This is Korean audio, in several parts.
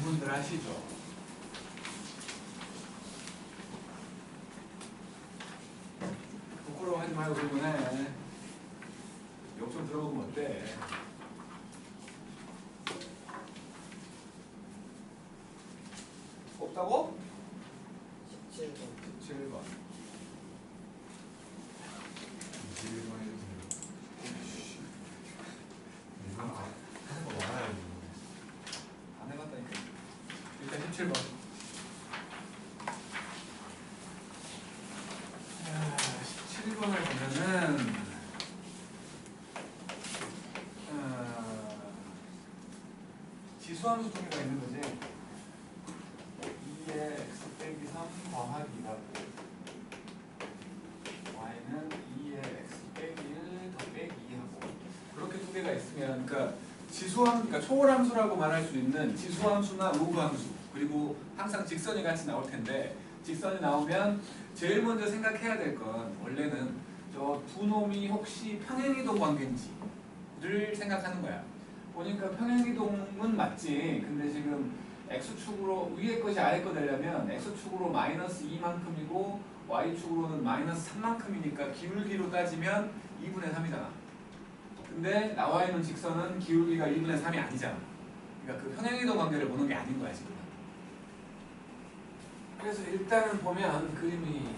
구분들 하시죠. 부끄러워하지 말고 구분해. 욕 좀 들어보면 어때? 없다고? 17번. 17번. 21번 해주세요. 이건 하는 거 많아요. 안 해봤다니까. 일단 17번. 17번을 보면은 지수함수 두 개가 있는 거지. 2의 x 빼기 3 더하기 2하고 y는 2의 x 빼기 1 더 빼기 2하고 그렇게 두 개가 있으면 그러니까 지수함, 그러니까 초월함수라고 말할 수 있는 지수함수나 우구함수 그리고 항상 직선이 같이 나올 텐데 직선이 나오면 제일 먼저 생각해야 될 건 원래는 저 두 놈이 혹시 평행이동 관계인지를 생각하는 거야. 보니까 평행이동은 맞지. 근데 지금 x축으로 위에 것이 아래 거 되려면 x축으로 마이너스 2만큼이고 y축으로는 마이너스 3만큼이니까 기울기로 따지면 2분의 3이잖아. 근데 나와 있는 직선은 기울기가 2분의 3이 아니잖아. 그러니까 그 평행이동 관계를 보는 게 아닌 거야 지금. 그래서 일단은 보면 그림이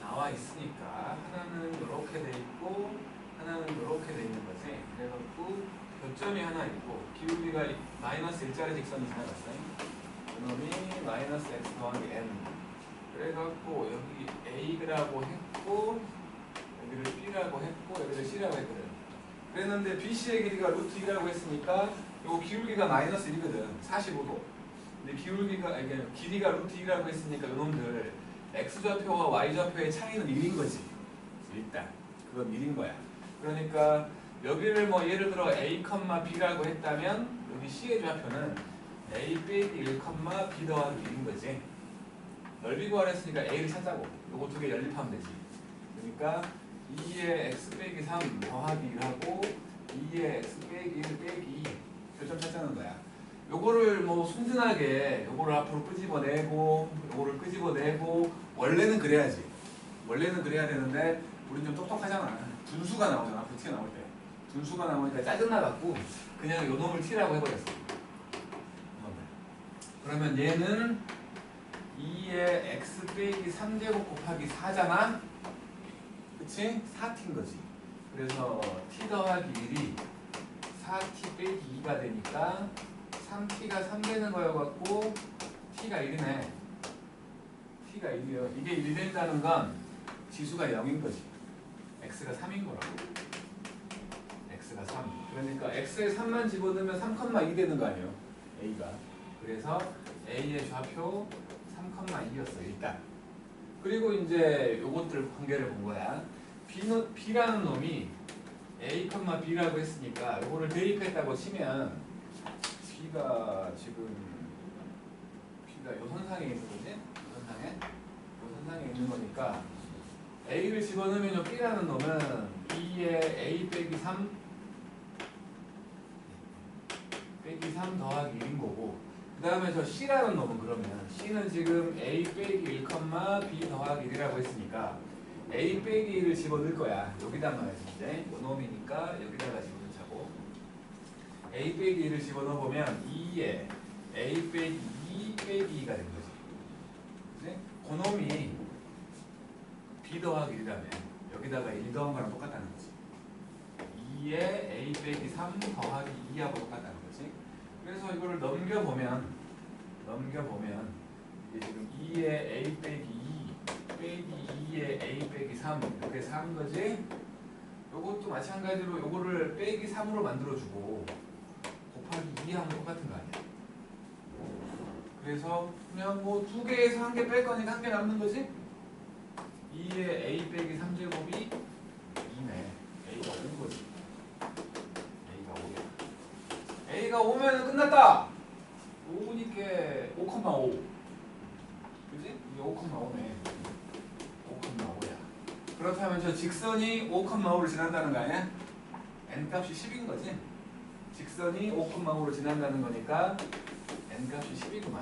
나와 있으니까 하나는 이렇게 돼 있고 하나는 이렇게 돼 있는 거지. 그래갖고 교점이 하나 있고 기울기가 마이너스 1짜리 직선이 지나갔어요. 그놈이 마이너스 x 더하기 n. 그래갖고 여기 a라고 했고 여기를 b라고 했고 여기를 c라고 했거든. 그랬는데 BC의 길이가 루트 2라고 했으니까 요 기울기가 마이너스 1이거든. 45도. 근데 길이가 루트 2라고 했으니까 요놈들 x좌표와 y좌표의 차이는 1인 거지. 일단 그건 1인 거야. 그러니까 여기를 뭐 예를 들어 a, b라고 했다면 여기 c의 좌표는 a 빼기 1, b 더하기 1인 거지. 넓이 구하랬으니까 a를 찾자고. 요거 두 개 연립하면 되지. 그러니까 2의 x 빼기 3 더하기 1하고 2의 x 빼기 1 빼기 2 교점 찾자는 거야. 요거를 뭐 순진하게 요거를 앞으로 끄집어내고 요거를 끄집어내고 원래는 그래야지. 원래는 그래야 되는데 우린 좀 똑똑하잖아. 분수가 나오잖아. 그 t가 나올 때. 분수가 나오니까 짜증나갖고 그냥 요 놈을 t라고 해버렸어. 그러면 얘는 2의 x 빼기 3제곱 곱하기 4잖아. 그치? 4t인 거지. 그래서 t 더하기 1이 4t 빼기 2가 되니까 3t가 3 되는 거여갖고 t가 1이네. t가 1이요. 이게 1이 된다는 건 지수가 0인 거지. x가 3인 거라고. x가 3. 그러니까 x에 3만 집어넣으면 3,2 되는 거 아니에요. a가. 그래서 a의 좌표 3,2였어 일단. 그리고 이제 요것들 관계를 본 거야. b라는 놈이 a, b라고 했으니까 요거를 대입했다고 치면 b가 지금 b가 요 선상에 있는 거지? 요 선상에 있는 거니까 a를 집어넣으면 요 b라는 놈은 2의 a 빼기 3 빼기 3 더하기 1인 거고 그 다음에 저 c라는 놈은 그러면 c는 지금 a 빼기 1, b 더하기 1이라고 했으니까 a 빼기 1을 집어넣을 거야. 여기다 넣어야지 이제 요 놈이니까 여기다가 집어넣자고. a 빼기 1을 집어넣어보면 2에 a 빼기 2 빼기 2가 된 거지. 네? 그 놈이 b 더하기 1이라면 여기다가 1 더한 거랑 똑같다는 거지. 2에 a 빼기 3 더하기 2하고 똑같다는 거지. 그래서 이거를 넘겨보면 이게 지금 2에 a 빼기 2 빼기 2에 a 빼기 3 이렇게 4인 거지. 요것도 마찬가지로 요거를 빼기 3으로 만들어주고 곱하기 2 하면 똑같은 거 아니야. 그래서 그냥 뭐 두 개에서 한 개 뺄 거니까 한 개 남는 거지. 2에 a 빼기 3제곱이 2네. a가 5인 거지. a가 5야. a가 5면 끝났다. 5니까 5,5. 그지? 이게 5,5네. 5,5야. 그렇다면 저 직선이 5,5를 지난다는 거 아니야? n 값이 10인 거지? 직선이 5,5로 지난다는 거니까 n n값이 10이구만.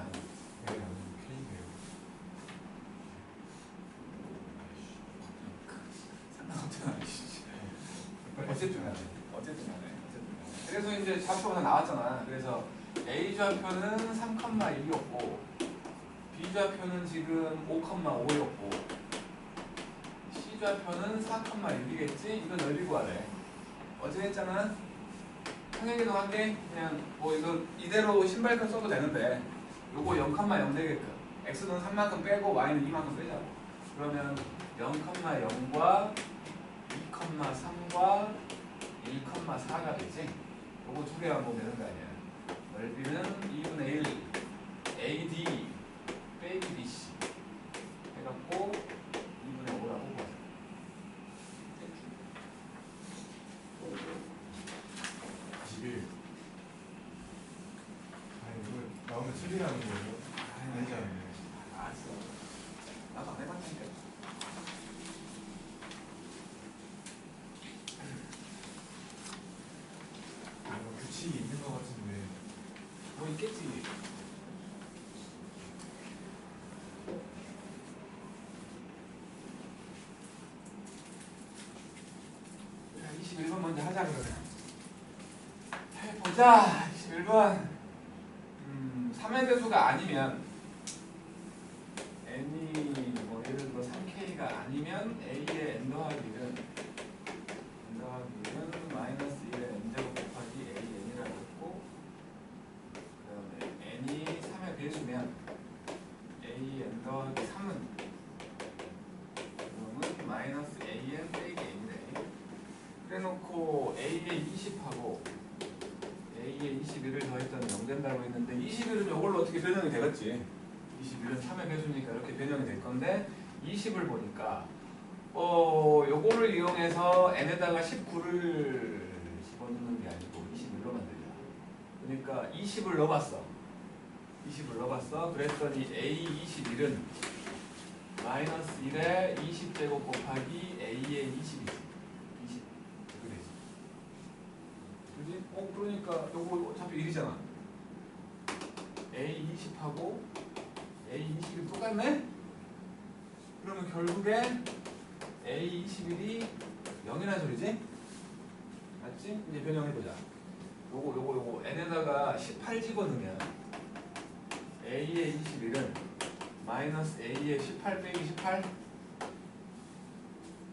네, K네요. 상관없잖아. 어쨌든 간에. 그래서 이제 좌표가 나왔잖아. 그래서 A 좌표는 3,1이었고 B 좌표는 지금 5,5였고 C 좌표는 4,1이겠지? 이거 넓이 구하래. 어제 했잖아. 평행이동 할게. 그냥 뭐 이거 이대로 신발끈 써도 되는데 요거 0,0 되게끔 x는 3만큼 빼고 y는 2만큼 빼자고. 그러면 0,0과 2,3과 1,4가 되지? 요거 두 개만 보면 되는 거 아니야. 넓이는 2분의 1 AD 빼기 BC 해갖고 2분의 5라고 보자. 21. 아니 이거 나오면 틀리라는 거예요? 아니지 않나요? 알았어. 나도 안 해봤으니까. 뭔가 규칙이 있는 것 같은데. 뭐 있겠지. 자, 21번 먼저 하자 그러면. 해보자. 21번. 3의 배수가 아니면 n이 뭐 예를 들어 3k가 아니면 a의 n 더하기 1은 마이너스 1의 n제곱 곱하기 an이라고 했고 그 다음에 n이 3의 배수면 a n 더하기 3은 그러면 마이너스 an 빼기 n이래. 그래놓고 a의 20하고 a의 21을 더했더니 0 된다고 했는데 21은 이걸로 어떻게 변형이 되겠지. 21은 3의 배수니까 이렇게 변형이 될 건데 20을 보니까 요거를 이용해서 n에다가 19를 집어넣는 게 아니고 21로 만들자. 그러니까 20을 넣어봤어. 20을 넣어봤어. 그랬더니 a21은 마이너스 1에 20제곱 곱하기 a의 20이지. 20. 이렇게 되지. 그지? 그러니까 요거 어차피 1이잖아. a20하고 a21이 똑같네? 그러면 결국에 a21이 0이라는 소리지? 맞지? 이제 변형해보자. 요거 n에다가 18 집어넣으면 a의 21은 마이너스 a의 18 빼기 18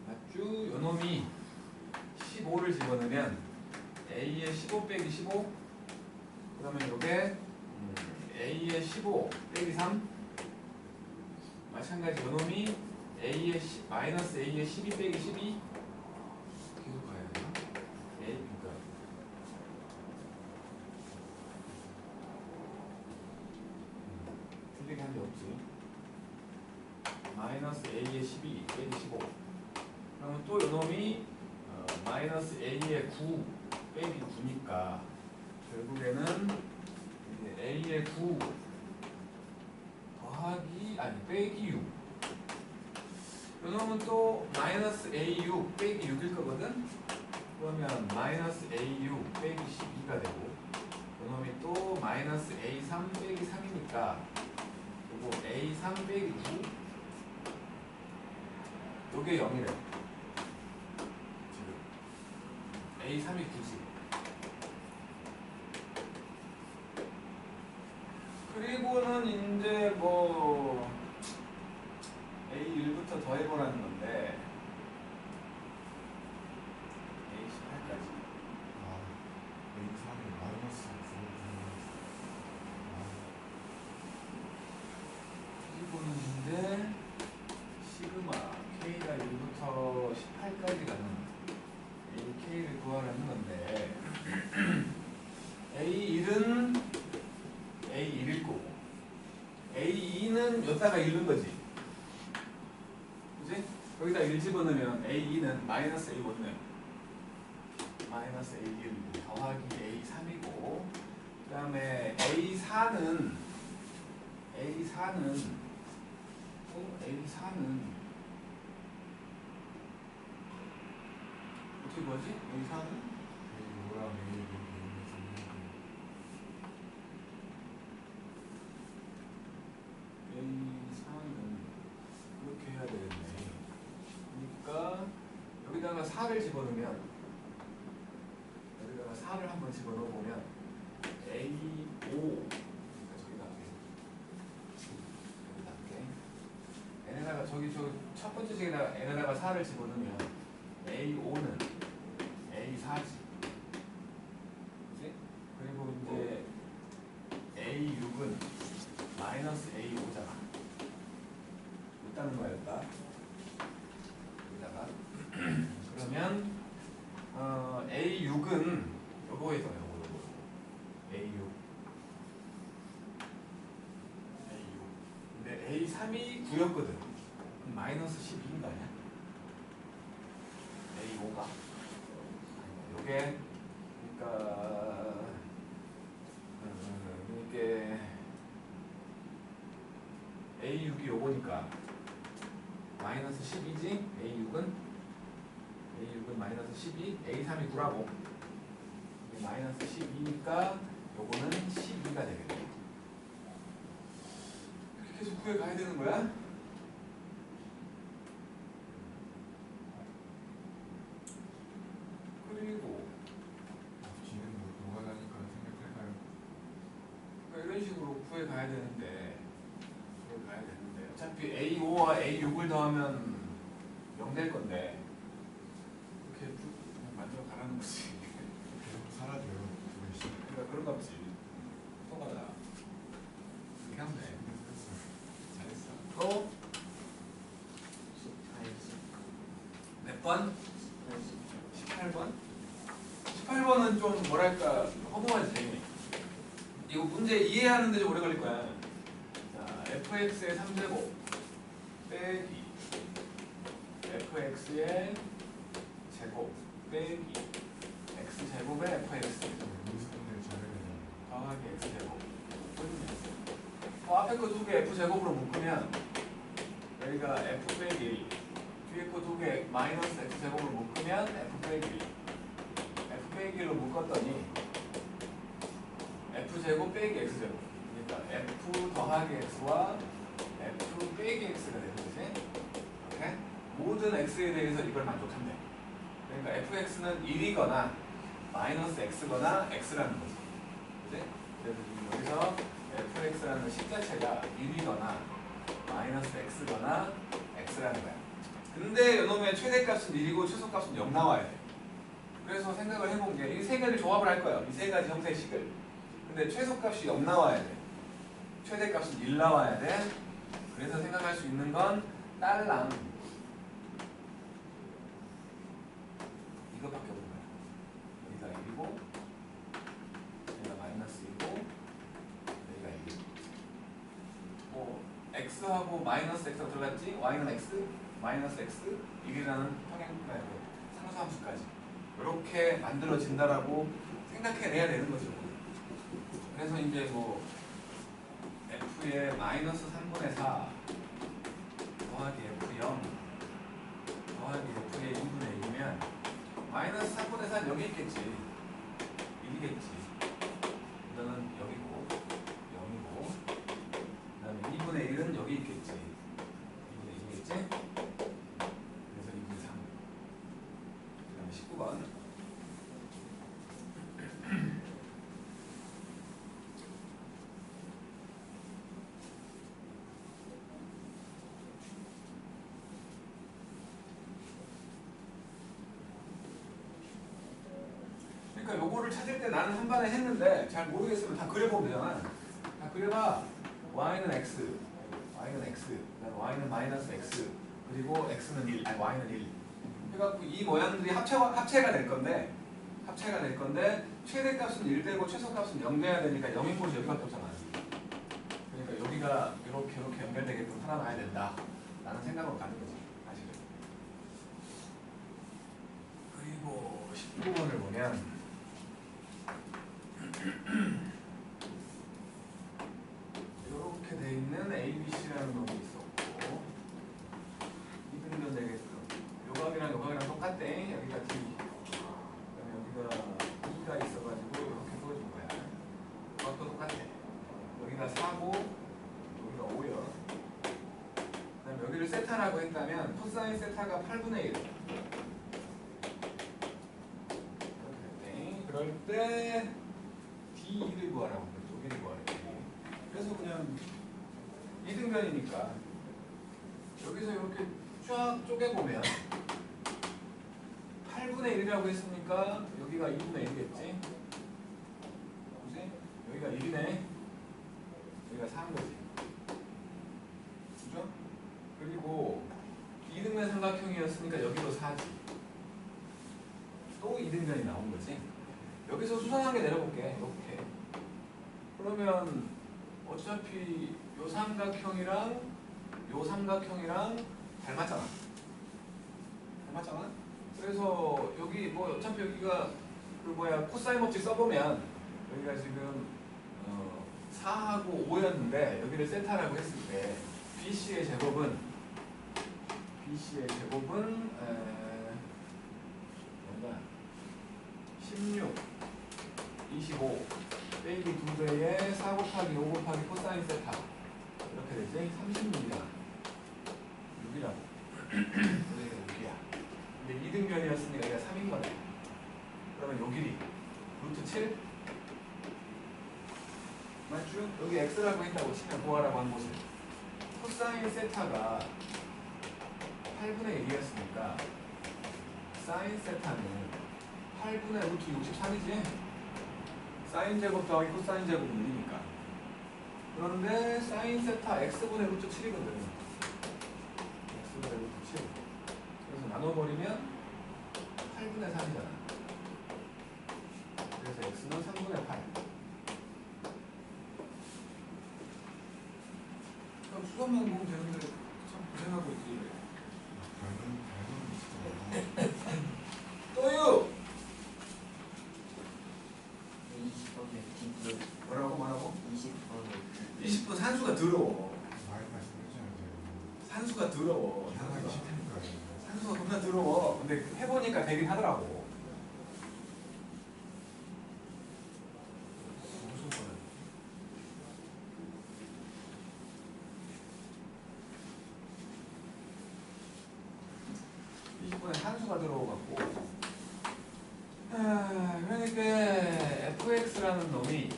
맞죠? 요놈이 15를 집어넣으면 a의 15 빼기 15 그러면 요게 a의 15 빼기 3 마찬가지 요놈이 a의 마이너스 a의 12 빼기 12 계속 가야 되나? a 그러니까 틀리게 한 게 없지. 마이너스 a의 12 빼기 15 그러면 또 요놈이 마이너스 a의 9 빼기 9니까 결국에는 이제 a의 9 더하기 아니 빼기 6 요놈은 또 마이너스 a6 빼기 6일 거거든. 그러면 마이너스 a6 빼기 12가 되고 요놈이 또 마이너스 a3 빼기 3이니까 요거 a3 빼기 9 요게 0이래. 지금 a3이 9지. 그리고는 이제 뭐 A1부터 더해보라는 건데 A18까지 아, A3이 마이너스 9. 이거는 이제 시그마 K가 1부터 18까지 가는 AK를 구하라는 건데 A1은 A1일 거고 A2는 여기다가 읽는 거지. 그지? 여기다 1 집어넣으면 A2는 마이너스 A1은 마이너스 A1 더하기 A3이고 그 다음에 A4는 어떻게 구하지? A4는 A5랑 A6, 4를 집어넣으면 여기다가 4를 한번 집어넣어 보면 A5 저기다 할게. n에다가 저기 저 첫 번째 식에다가 n에다가 4를 집어넣으면 A5는 A4지. 그치? 그리고 이제 A6은 마이너스 A5잖아. 있다는 거였다. 여기다가 그러면 A6은 요거에서 요거 A6 근데 A3이 9였거든. 그럼 마이너스 12인 거 아니야? A5가 요게 그러니까 이게 A6이 요거니까 마이너스 12지? A6은 마이너스 12, A3이 9라고. 이게 마이너스 12니까 요거는 12가 되겠네. 이렇게 해서 구해 가야 되는 거야? 그리고 뒤는 뭐 노가다니까 생각할까요? 그러니까 이런 식으로 구해 가야 되는데 어차피 A5와 A6을 더하면 0 될 건데 이렇게 쭉 그냥 만들어 가라는 거지. 계속 사라져요. 두개씩. 그러니까 그런가 보지. 통하다. 이렇게 하면 돼. 잘했어. 또 몇 번? 18번? 18번은 좀 뭐랄까 허무하지. 이거 문제 이해하는데 좀 오래 걸릴 거야. 자, fx의 3제곱 빼기 fx의 제곱 빼기 x제곱의 fx 무슨들 잘해야 더하기 x제곱. 앞에 거 두 개 f제곱으로 묶으면 여기가 f 빼기 1, 뒤에 거 두 개 마이너스 x제곱으로 묶으면 f 빼기 1. f 빼기 1로 묶었더니 f제곱 빼기 x제곱. 그러니까 f 더하기 x와 f 빼기 x가 되는 거지. 오케이? 모든 x에 대해서 이걸 만족한대. 그러니까 fx는 1이거나 마이너스 x거나 x라는 거지. 그치? 그래서 여기서 fx라는 식자체가 1이거나 마이너스 x거나 x라는 거야. 근데 이놈의 최대값은 1이고 최소값은 0 나와야 돼. 그래서 생각을 해본 게 이 세 개를 조합을 할 거야. 이 세 가지 형태의 식을. 근데 최소값이 0 나와야 돼. 최대값은 1 나와야 돼. 그래서 생각할 수 있는 건 딸랑 이것밖에 없는 거야. 여기가 1이고 여기가 마이너스 2고 여기가 1이고 뭐 x하고 마이너스 x가 들어갔지? y는 x, 마이너스 x 1이라는 상수함수까지 이렇게 만들어진다라고 생각해내야 되는 거죠. 그래서 이제 뭐 f의 마이너스 3분의 4 더하기 f0 더하기 f의 2분의 1이면 마이너스 3분의 4는 여기 있겠지. 1이겠지. 이거는 여기고 0이고 그 다음에 2분의 1은 여기 있겠지. 2분의 1이겠지. 그래서 2분의 3. 그 다음에 19번 그러니까 요거를 찾을 때 나는 한 번에 했는데 잘 모르겠으면 다 그려보면 되잖아. 다 그려봐. y는 x, y는 x, 그다음 y는 마이너스 x, 그리고 x는 1, 아니 y는 1. 해갖고 이 모양들이 합체가 될 건데 최대값은 1 되고 최소값은 0 돼야 되니까 0인 곳이 여기밖에 없잖아. 그러니까 여기가 이렇게 연결되게끔 살아나야 된다. 라는 생각으로 가는 거지. 사실은. 그리고 19번을 보면 이렇게 돼 있는 ABC라는 놈이 있었고 이등변 되게끔 요각이랑 요각이랑 똑같대. 여기가 D 그다음에 여기가 E가 있어가지고 이렇게 보여준 거야. 요각도 똑같아. 여기가 4고 여기가 5요. 그다음에 여기를 세타라고 했다면 코사인 세타가 8분의 1 때 D2를 구하라고 그랬죠. 여기를 구하래. 그래서 그냥 이등변이니까 여기서 이렇게 쫙 쪼개보면 8분의 1이라고 했으니까 여기가 2분의 1이겠지? 그지? 여기가 1이네. 여기가 4인 거지. 그죠? 그리고 이등변 삼각형이었으니까 여기도 4지. 또 이등변이 나온 거지. 여기서 수상한 게 내려볼게. 이렇게. 그러면 어차피 요 삼각형이랑 요 삼각형이랑 닮았잖아. 닮았잖아? 그래서 여기 뭐 어차피 여기가 그 뭐야 코사인 법칙 써보면 여기가 지금 4하고 5였는데 여기를 세타라고 했을 때 BC의 제곱은 뭔가 16, 25 빼기 2배에 4 곱하기 5 곱하기 코사인 세타 이렇게 되지? 36이야. 6이라고. 여기가 6이야. 근데 이등변이었으니까 여기가 3인 거네. 그러면 요 길이 루트 7 맞죠? 여기 x라고 했다고 치면 구하라고 한 곳을 코사인 세타가 8분의 1이었으니까 사인 세타는 8분의 루트 63이지? 사인 제곱 더하기 코사인 제곱은 1이니까. 그런데 사인 세타 x분의 루트 7이거든. x분의 루트 7. 그래서 나눠버리면 8분의 3이잖아. 그래서 x는 3분의 8. 그럼 수선만 보면 되는데 참 고생하고 있지. 또요! 20번에 뭐라고? 20번에 20분 산수가 더러워. 많이 말씀해줘야죠. 산수가 더러워. 하기 산수가. 싫으니까요. 산수가 겁나 더러워. 근데 해보니까 되긴 하더라고. 무슨 거야? 20분에 산수가 들어오갖고 그러니까 fx라는 놈이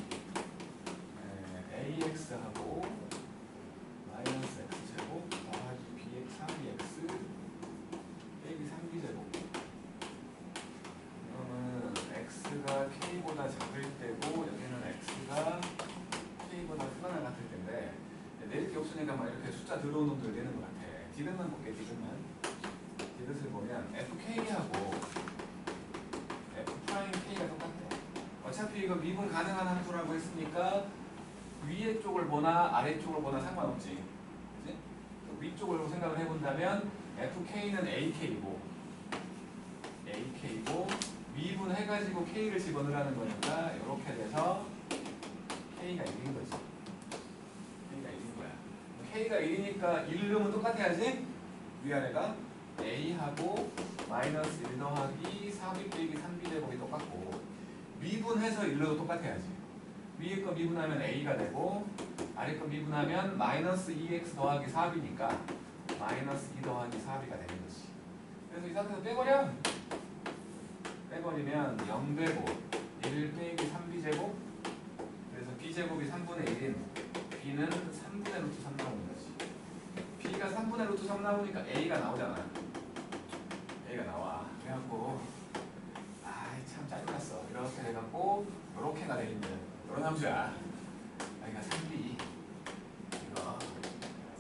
ax하고 마이너스 x제곱 더하기 bx 3bx 빼기 3b제곱 그러면 x가 k보다 작을 때고 여기는 x가 k보다 크거나 같을 텐데 내릴 게 없으니까 막 이렇게 숫자 들어온 놈들 되는 것 같아. 디귿만 볼게. 디귿을 보면 fk하고 f'k가 똑같아. 어차피 이거 미분 가능한 함수라고 했으니까 위에 쪽을 보나 아래 쪽을 보나 상관없지. 그치? 위쪽을 생각을 해본다면 fk는 ak고 미분해가지고 k를 집어넣으라는 거니까 이렇게 돼서 k가 1인 거지. k가 1인 거야. k가 1이니까 1 넣으면 똑같아야지. 위아래가 a하고 마이너스 1 더하기 4b 빼기 3b 제곱이 똑같고 미분해서 1로도 똑같아야지. 위에 거 미분하면 a가 되고 아래 거 미분하면 마이너스 2x 더하기 4b니까 마이너스 2 더하기 4b가 되는 거지. 그래서 이 상태에서 빼버리면 0 되고 1 빼기 3b 제곱 그래서 b제곱이 3분의 1인 b는 3분의 루트 3 나오는 거지. b가 3분의 루트 3 나오니까 a가 나오잖아. a가 나와. 그래갖고 아이 참 짜증났어. 이렇게 돼갖고 요렇게가 되있는 요런 함수야. 여기가 3b 이거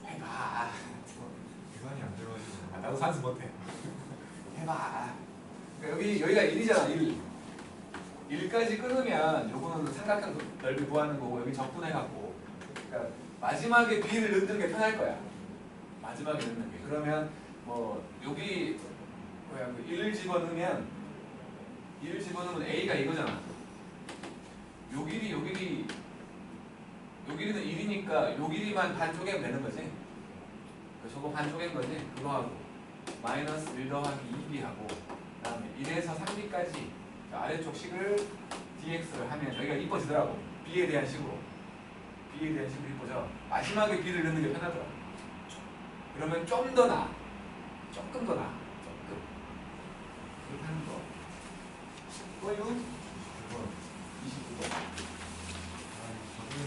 해봐. 계산이 안 들어가지고. 나도 산수 못해. 해봐. 그러니까 여기가 1이잖아. 1까지 끊으면 요거는 삼각형 넓이 구하는 거고 여기 적분해갖고 그러니까 마지막에 b를 넣는 게 편할 거야. 마지막에 넣는 게. 그러면 뭐 여기 뭐야 1을 집어넣으면 a가 이거잖아. 요 길이는 1이니까 요 길이만 반 쪼개면 되는 거지. 저거 반 쪼갠 거지. 그거 하고 마이너스 1 더하기 2b하고 그 다음에 1에서 3b까지 아래쪽 식을 dx를 하면 여기가 이뻐지더라고. b에 대한 식으로 이뻐져. 마지막에 b를 넣는 게 편하더라. 그러면 좀 더 나아. 조금 더 나아. 조금. 그렇게 하는 거. 또요? 9번. 29번. 아, 저는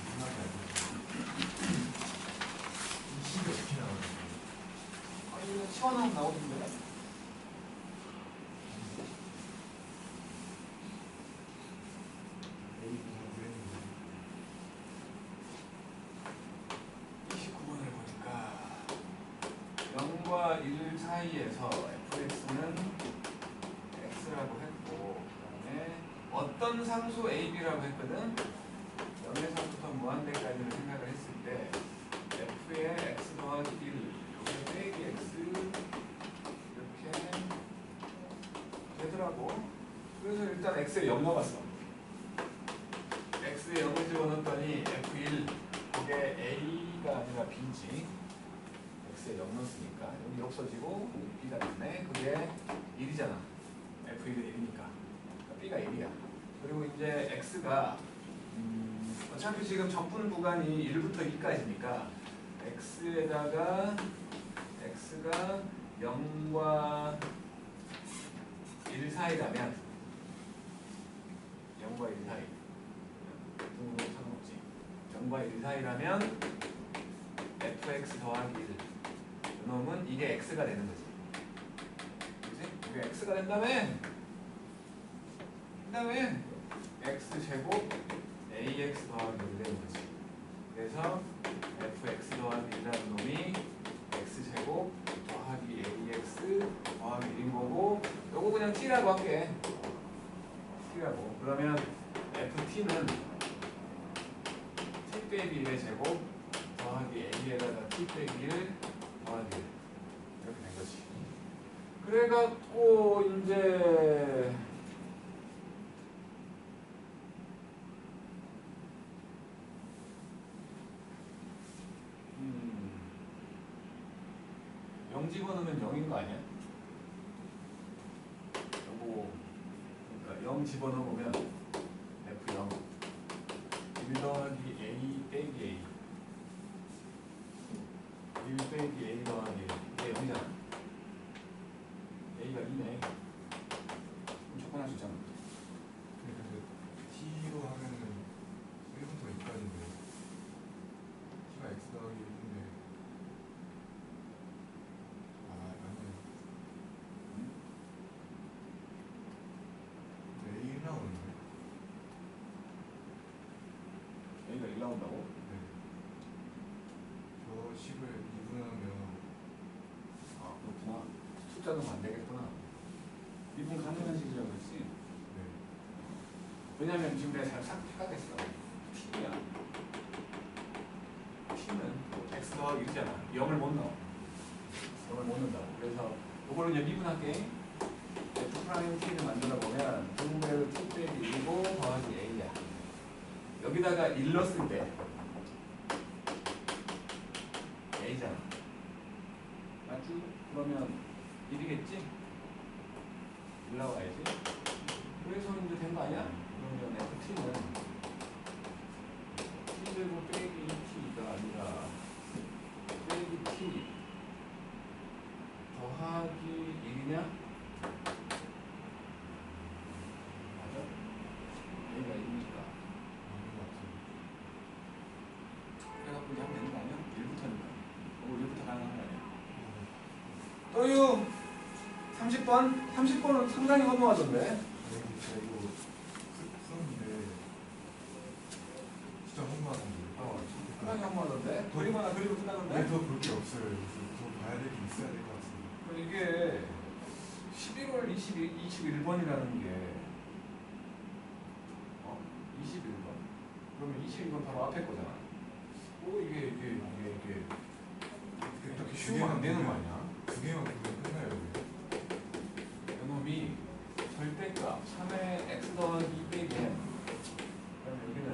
생각이 안 돼. 20이 어떻게 나오는 아, 이거 치환하면 나오던데? A 부사 구했는데 29번을 보니까 0과 1 사이에서 fx는 x라고 했고 그 다음에 어떤 상수 ab라고 했거든? 0에서부터 무한대까지를 생각을 했을 때 f의 x 더하기 1 요게 빼기 x 이렇게 되더라고. 그래서 일단 x에 0 넣어봤어. x에 0을 집어넣었더니 f1 그게 a가 아니라 b지. x에 0 넣었으니까 여기 없어지고 b가 됐네. 그게 1이잖아. f1은 1이니까 b가 1이야. 그리고 이제 x가 어차피 지금 적분 구간이 1부터 2까지니까 x에다가 x가 0과 1 사이라면 0과 1 사이 상관없지. 0과 1 사이라면 fx 더하기 1 이놈은 이게 x가 되는 거지. 그치? 이게 x가 된다며 x제곱 ax 더하기 1이 되는 거지. 그래서 fx 더하기 1이라는 놈이 x제곱 더하기 ax 더하기 1인 거고 요거 그냥 t라고 할게. t라고. 그러면 ft는 t 빼기 1의 제곱 더하기 a에다가 t 빼기 1 더하기 1 이렇게 된 거지. 그래갖고 이제 집어넣으면 0인 거 아니야? 요거 그러니까 0 집어넣으면 F0 1 더하기 A 빼기 A 1 빼기 A 더하기 이게 0이잖아. A가 2네. 그럼 접근할 수 있잖아. 그래서 t로 하면은 1부터 2까지인데 t가 x 더하기 1인데 아 맞네. 근데 A 나오는데? A가 1 나온다고? 네. 저 10을 2분하면 아 그렇구나. 숫자는 안 되겠구나. 미분 가능한 식이라고 했지. 네. 왜냐면 지금 내가 잘 생각했어. T야. T는 X 더하기 1이잖아. 0을 못 넣어. 0을 못 넣는다고. 그래서 이걸로 이제 미분할게. F'T를 만들어 보면 분배를 T 빼기 1이고 더하기 A야. 여기다가 1 넣었을 때 A잖아. 맞지? 그러면 1이겠지? 1 나와야지. 그래서 이제 된 거 아니야? 그러면 FT는 T제곱 빼기 T가 아니라 빼기 T 더하기 1이냐? 맞아? A가 1이니까. 맞는 것 같아요. 그래갖고 이제 하면 되는 거 아니야? 1부터니까. 그거 1부터 가능한 거 아니야? 또유 30번? 30번은 상당히 허무하던데? 네, 제가 이거 썼는데 진짜 혼나던데. 상당히 허무하던데? 그리거나 그리고 끝나던데? 더 볼 게 없어요. 그래서 더 봐야 될 게 있어야 될 것 같습니다. 이게 11월 21번이라는 게 21번 그러면 21번 바로 앞에 거잖아. 이게 이렇게 쉬우면 안 되는 거 아니야? 두 개만 보면 끝나요. 이놈이 절대값 3의 x 더하기 2 빼기 m 그러면 여기는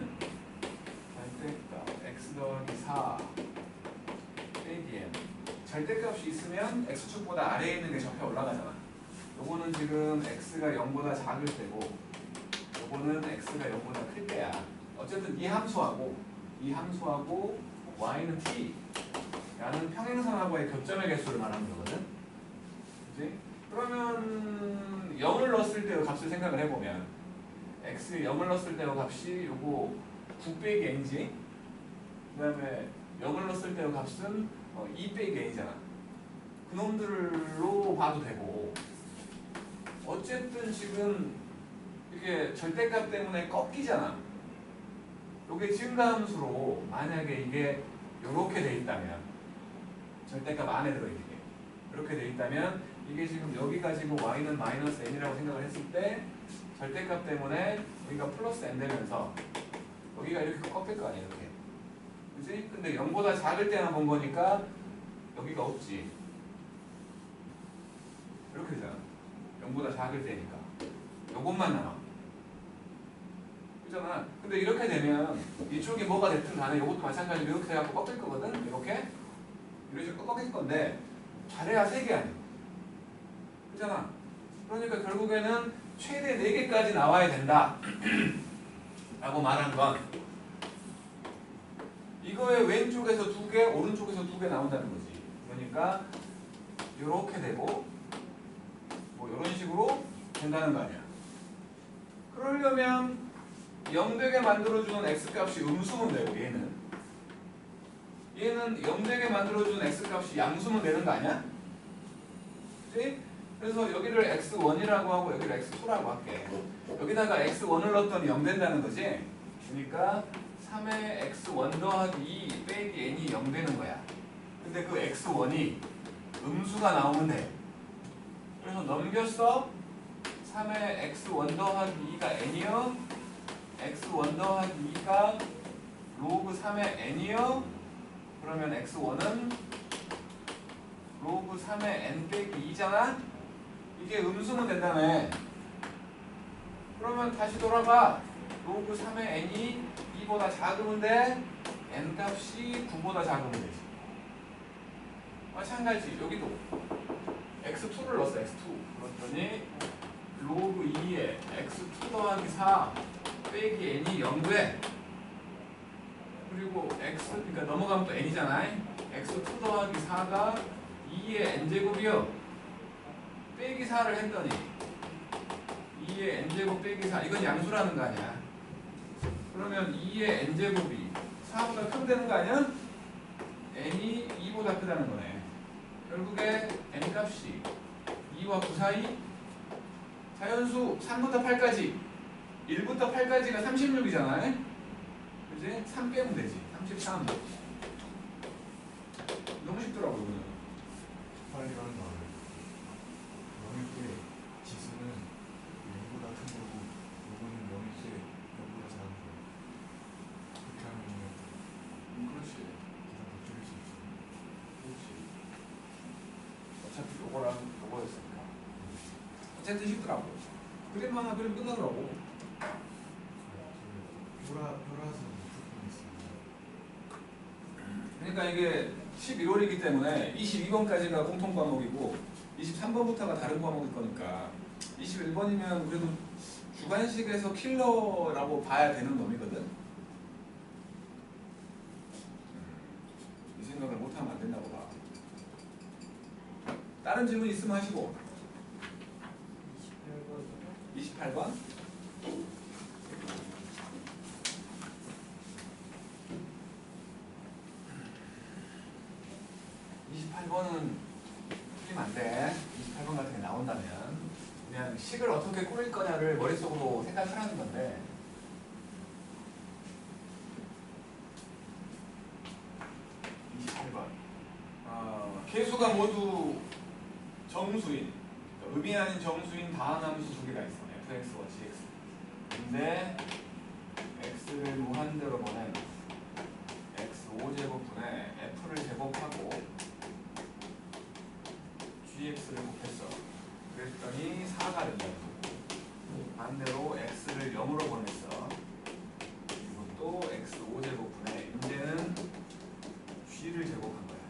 절대값 x 더하기 4 빼기 m 절대값이 있으면 x축보다 아래에 있는 게 접해 올라가잖아. 요거는 지금 x가 0보다 작을 때고 요거는 x가 0보다 클 때야. 어쨌든 이 함수하고 y는 t 라는 평행선하고의 교점의 개수를 말하는 거거든. 그치? 그러면 0을 넣었을 때의 값을 생각을 해보면 x에 0을 넣었을 때의 값이 요거 9 빼기 n지, 그 다음에 0을 넣었을 때의 값은 2 빼기 n이잖아. 그놈들로 봐도 되고, 어쨌든 지금 이게 절대값 때문에 꺾이잖아. 요게 증가함수로 만약에 이게 요렇게 돼 있다면, 절대값 안에 들어있게 이렇게 돼 있다면, 이게 지금 여기가 지금 y는 마이너스 n이라고 생각을 했을 때 절대값 때문에 여기가 플러스 n 되면서 여기가 이렇게 꺾일 거 아니야, 이렇게. 그치? 근데 0보다 작을 때만 본 거니까 여기가 없지. 이렇게 되잖아. 0보다 작을 때니까. 요것만 남아. 그잖아. 근데 이렇게 되면 이쪽이 뭐가 됐든 간에 요것도 마찬가지로 이렇게 해갖고 꺾일 거거든? 이렇게? 이런 식으로 꺾일 건데 잘해야 3개 아니야. 그잖아. 그러니까 결국에는 최대 4개까지 나와야 된다. 라고 말한 건 이거의 왼쪽에서 2개, 오른쪽에서 2개 나온다는 거지. 그러니까 이렇게 되고 뭐 이런 식으로 된다는 거 아니야. 그러려면 0 되게 만들어주는 x값이 음수면 되고 얘는 0 되게 만들어주는 x값이 양수면 되는 거 아니야? 그치? 그래서 여기를 x1이라고 하고 여기를 x2라고 할게. 여기다가 x1을 넣었더니 0 된다는 거지. 그러니까 3의 x1 더하기 2 빼기 n이 0 되는 거야. 근데 그 x1이 음수가 나오면 돼. 그래서 넘겼어. 3의 x1 더하기 2가 n이요. x1 더하기 2가 로그 3의 n이요. 그러면 x1은 로그 3의 n 빼기 2잖아. 이게 음수면 된다며. 그러면 다시 돌아가. 로그 3의 n이 2보다 작으면 돼. n 값이 9보다 작으면 되지. 마찬가지 여기도 x2를 넣었어. x2 그랬더니 로그 2에 x2 더하기 4 빼기 n이 0 돼. 그리고 x 그러니까 넘어가면 또 n이잖아. x2 더하기 4가 2의 n제곱이요. 빼기 4를 했더니 2의 n제곱 빼기 4 이건 양수라는 거 아니야. 그러면 2의 n제곱이 4보다 크면 되는 거 아니야? n이 2보다 크다는 거네. 결국에 n값이 2와 9 사이 자연수 3부터 8까지 1부터 8까지가 36이잖아. 그지? 3 빼면 되지. 33. 너무 쉽더라고 이거는. 빨리 가는 거 알아요. 0일 때 지수는 0보다 큰 거고 요거는 0일 때 0보다 작은 거예요. 그렇게 하면 그렇지. 계산 더 줄일 수 있어요. 그렇지. 어차피 요거랑 요거였으니까. 어쨌든 쉽더라고. 그림 하나 그림 끝나더라고. 혈화서 부품이 있습니다. 그러니까 이게 11월이기 때문에 22번까지가 공통 과목이고 23번부터가 다른 과목일 거니까 21번이면 그래도 주관식에서 킬러라고 봐야 되는 놈이거든. 이 생각을 못하면 안 된다고 봐. 다른 질문 있으면 하시고. 28번 28번은 틀리면 안 돼. 28번 같은 게 나온다면 그냥 식을 어떻게 꾸밀 거냐를 머릿속으로 생각을 하는 건데 계수가 모두 정수인, 의미 아닌 정수인 다항함수 두 개가 있어. fx와 gx. 근데 x를 무한대로 보낸 x5제곱분에 f를 제곱하고 gx를 곱했어. 그랬더니 4가 된다. 반대로 x를 0으로 보냈어. 그리고 또 x5제곱분에 이제는 g를 제곱한 거야.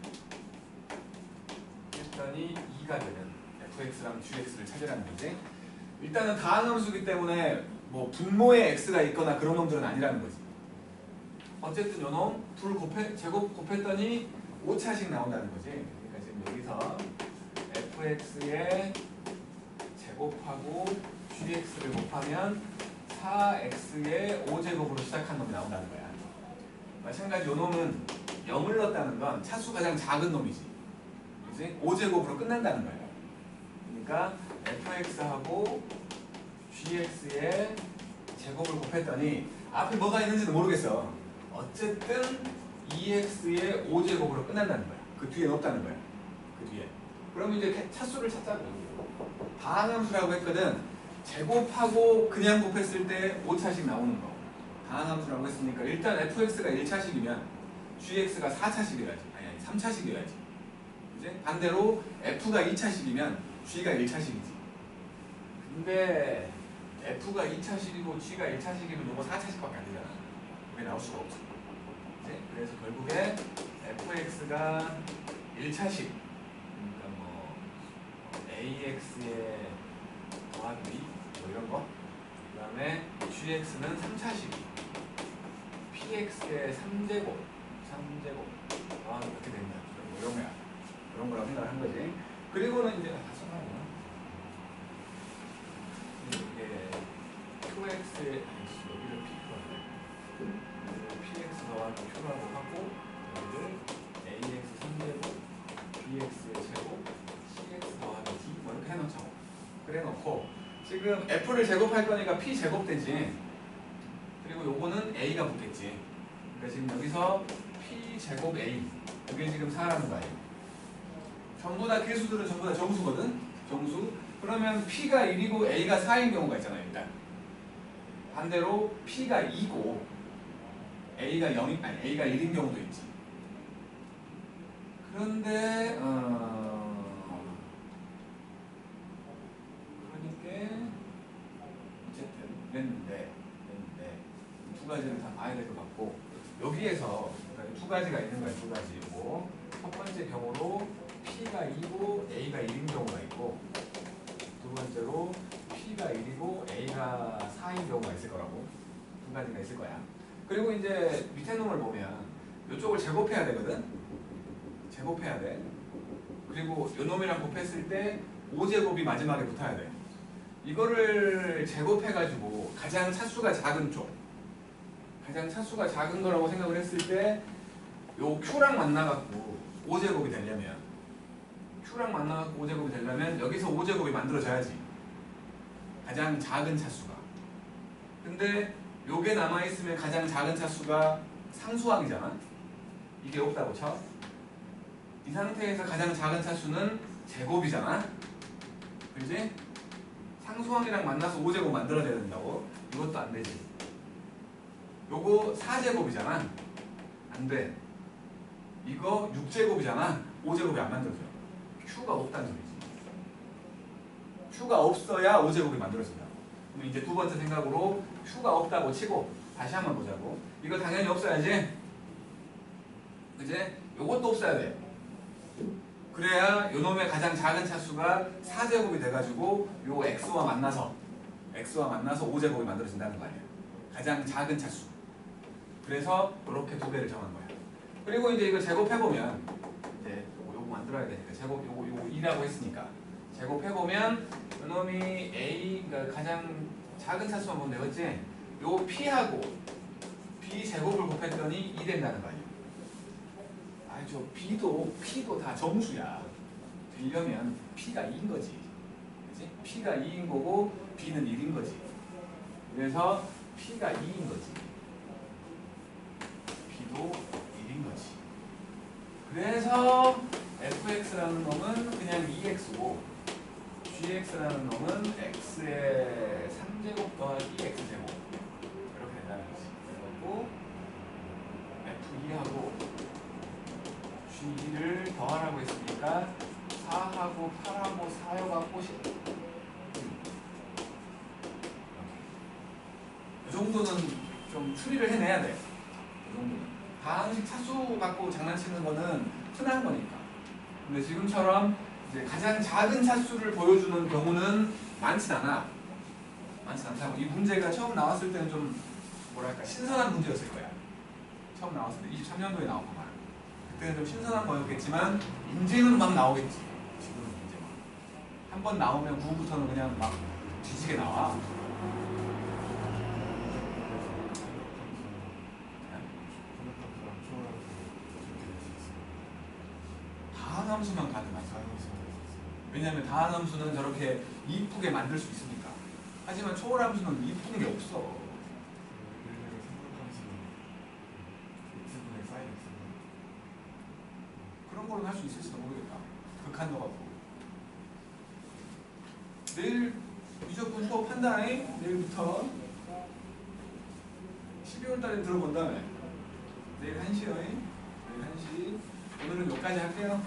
그랬더니 2가 되는 fx랑 gx를 찾으라는 거지. 일단은 다항함수기 때문에 뭐 분모에 x가 있거나 그런 놈들은 아니라는 거지. 어쨌든 요놈 둘 제곱 곱했더니 5차씩 나온다는 거지. 그러니까 지금 여기서 fx에 제곱하고 gx를 곱하면 4x의 5제곱으로 시작한 놈이 나온다는 거야. 마찬가지 요 놈은 0을 넣었다는 건 차수 가장 작은 놈이지. 그치? 5제곱으로 끝난다는 거예요. 그러니까 fx하고 gx의 제곱을 곱했더니 앞에 뭐가 있는지도 모르겠어. 어쨌든 2x의 5제곱으로 끝난다는 거야. 그 뒤에 없다는 거야. 그 뒤에. 그럼 이제 차수를 찾자고. 다항함수라고 했거든. 제곱하고 그냥 곱했을 때 5차씩 나오는 거. 다항함수라고 했으니까 일단 fx가 1차식이면 gx가 4차식이어야지. 아니 3차식이어야지. 그치? 반대로 f가 2차식이면 g가 1차식이지. 근데 f가 2차식이고 g가 1차식이면 이거 4차식밖에 안 되잖아. 그게 나올 수가 없어. 그치? 그래서 결국에 fx가 1차식. 그러니까 뭐 ax의 더하기 뭐 이런 거. 그 다음에 gx는 3차식이. px의 3제곱. 이렇게 된다. 뭐 이런 거야. 이런 거라고 생각을 한 거지. 그리고는 이제 다 써놔요. 이게 qx의 여기를 px 더하기 q라고 하고 여기를 ax 3제곱 bx의 제곱 cx 더하기 d 뭐 이렇게 해놓자고. 그래 놓고 지금 f를 제곱할 거니까 p 제곱 되지. 그리고 요거는 a가 붙겠지. 그러니까 지금 여기서 p 제곱 a 그게 지금 4라는 거예요. 전부 다 개수들은 전부 다 정수거든. 정수. 그러면 p가 1이고 a가 4인 경우가 있잖아요. 일단 반대로 p가 2고 a가 0인 아니 a가 1인 경우도 있지. 그런데 그러니까 어쨌든 그랬는데 두 가지를 다 봐야 될 것 같고 여기에서 그러니까 두 가지가 있는 거야. 두 가지고 첫 번째 경우로 p가 2고 a가 1인 경우가 있고 두 번째로 p가 1이고 a가 4인 경우가 있을 거라고. 두 가지가 있을 거야. 그리고 이제 밑에 놈을 보면 이쪽을 제곱해야 되거든. 제곱해야 돼. 그리고 요 놈이랑 곱했을 때 5제곱이 마지막에 붙어야 돼. 이거를 제곱해가지고 가장 차수가 작은 쪽 가장 차수가 작은 거라고 생각을 했을 때 요 q랑 만나갖고 5제곱이 되려면 q랑 만나갖고 5제곱이 되려면 여기서 5제곱이 만들어져야지. 가장 작은 차수가. 근데 요게 남아있으면 가장 작은 차수가 상수항이잖아. 이게 없다고 쳐. 이 상태에서 가장 작은 차수는 제곱이잖아. 그지? 상수항이랑 만나서 5제곱 만들어져야 된다고. 이것도 안 되지. 요거 4제곱이잖아. 안 돼. 이거 6제곱이잖아. 5제곱이 안 만들어져. q가 없다는 소리지. q가 없어야 5제곱이 만들어진다고. 그럼 이제 두 번째 생각으로 q가 없다고 치고 다시 한번 보자고. 이거 당연히 없어야지. 그지? 요것도 없어야 돼. 그래야 요 놈의 가장 작은 차수가 4제곱이 돼가지고 요 x와 만나서 5제곱이 만들어진다는 거 아니야. 가장 작은 차수. 그래서 이렇게 두 개를 정한 거야. 그리고 이제 이거 제곱해보면 이제 요거 만들어야 되니까 제곱 요거 2라고 했으니까 제곱해보면 요 놈이 a 그러니까 가장 작은 차수만 보면 되겠지. 요 p하고 b 제곱을 곱했더니 2 된다는 거 아니야. 저 p도 다 정수야. 되려면 p가 2인 거지. 그치? p가 2인 거고 b는 1인 거지. 그래서 p가 2인 거지. b도 1인 거지. 그래서 fx라는 놈은 그냥 2x고 gx라는 놈은 x의 3제곱 더하기 x제곱 이렇게 된다는 거지. 그리고 f2하고 G를 더하라고 했으니까 4하고 8하고 4여갖고 10. 이 정도는 좀 추리를 해내야 돼. 이 정도는. 다항식 차수 갖고 장난치는 거는 흔한 거니까. 근데 지금처럼 이제 가장 작은 차수를 보여주는 경우는 많진 않아. 많진 않다고. 이 문제가 처음 나왔을 때는 좀 뭐랄까 신선한 문제였을 거야. 처음 나왔을 때 23년도에 나왔구만. 그때는 좀 신선한 거였겠지만 이제는 막 나오겠지. 지금은 이제 막. 한 번 나오면 9부터는 그냥 막 뒤지게 나와. 다항함수만 가능하죠. 왜냐하면 다항함수는 저렇게 이쁘게 만들 수 있으니까. 하지만 초월함수는 이쁜 게 없어. 그런 거는 할 수 있을지도 모르겠다. 극한도 같고. 내일 미적분 수업한다. 내일부터 12월 달에 들어본 다음에 내일 1시요. 내일 1시. 오늘은 여기까지 할게요.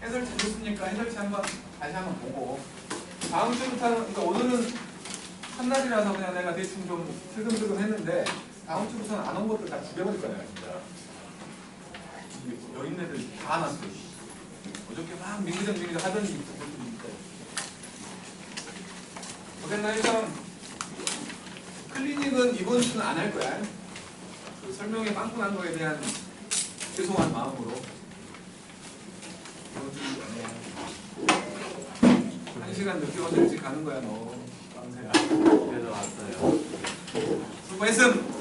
해설지 좋습니까? 해설지 다시 한번 보고 다음 주부터는, 그러니까 오늘은 첫날이라서 그냥 내가 대충 좀 슬금슬금 했는데 다음 주부터는 안 온 것들 다 죽여버릴 거야 진짜. 여인네들 다 안 왔어. 어저께 막 민기적 하더니 그것도 있고. 어쨌나 일단 클리닉은 이번 주는 안 할 거야. 그 설명에 빵꾸난 거에 대한 죄송한 마음으로. 이번 주 1시간 늦게 와서 일찍 가는 거야 너. 깡새야. 그래서 왔어요. 수고했음.